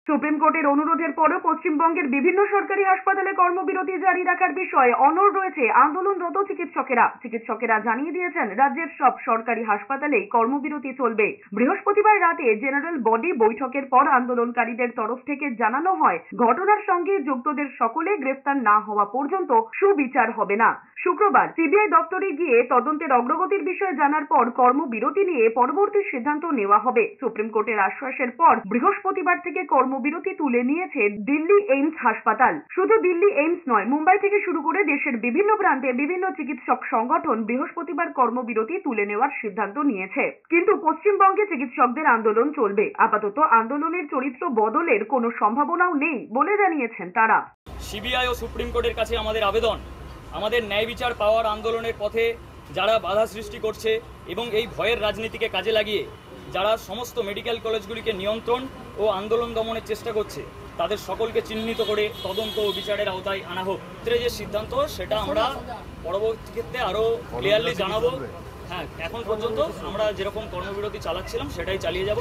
Supreme কোর্টের অনুরোধের পরও পশ্চিমবঙ্গের বিভিন্ন সরকারি হাসপাতালে কর্মবিরতি জারি রাখার বিষয়ে অনড় রয়েছে আন্দোলনরত চিকিৎসকেরা জানিয়ে দিয়েছেন রাজ্যের সব সরকারি হাসপাতালেই কর্মবিরতি চলবে। বৃহস্পতিবার রাতে জেনারেল বডি বৈঠকের পর আন্দোলনকারীদের তরফ থেকে জানানো হয় ঘটনার সঙ্গে যুক্তদের সকলে গ্রেফতার না হওয়া পর্যন্ত সুবিচার হবে না। শুক্রবার সিবিআই দপ্তরে গিয়ে তদন্তের অগ্রগতির বিষয়ে জানার পর কর্মবিরতি নিয়ে পরবর্তী সিদ্ধান্ত নেওয়া হবে। সুপ্রিম কোর্টের আশ্বাসের পর বৃহস্পতিবার থেকে কর্মবিরতি তুলে নিয়েছে দিল্লি এইমস হাসপাতাল। শুধু দিল্লি এইমস নয়, মুম্বাই থেকে শুরু করে দেশের বিভিন্ন প্রান্তে বিভিন্ন চিকিৎসক সংগঠন বৃহস্পতিবার কর্মবিরতি তুলে নেওয়ার সিদ্ধান্ত নিয়েছে। কিন্তু পশ্চিমবঙ্গে চিকিৎসকদের আন্দোলন চলবে। আপাতত আন্দোলনের চরিত্র বদলের কোনো সম্ভাবনাও নেই বলে জানিয়েছেন তারা। সিবিআই ও সুপ্রিম কোর্টের কাছে আমাদের আবেদন, আমাদের ন্যায় বিচার পাওয়ার আন্দোলনের পথে যারা বাধা সৃষ্টি করছে এবং এই ভয়ের রাজনীতিকে কাজে লাগিয়ে যারা সমস্ত মেডিকেল কলেজগুলিকে নিয়ন্ত্রণ ও আন্দোলন দমনের চেষ্টা করছে, তাদের সকলকে চিহ্নিত করে তদন্ত ও বিচারের আওতায় আনা হোক। যে সিদ্ধান্ত সেটা আমরা পরবর্তী ক্ষেত্রে আরও ক্লিয়ারলি জানাবো। হ্যাঁ, এখন পর্যন্ত আমরা যেরকম কর্মবিরতি চালাচ্ছিলাম সেটাই চালিয়ে যাব।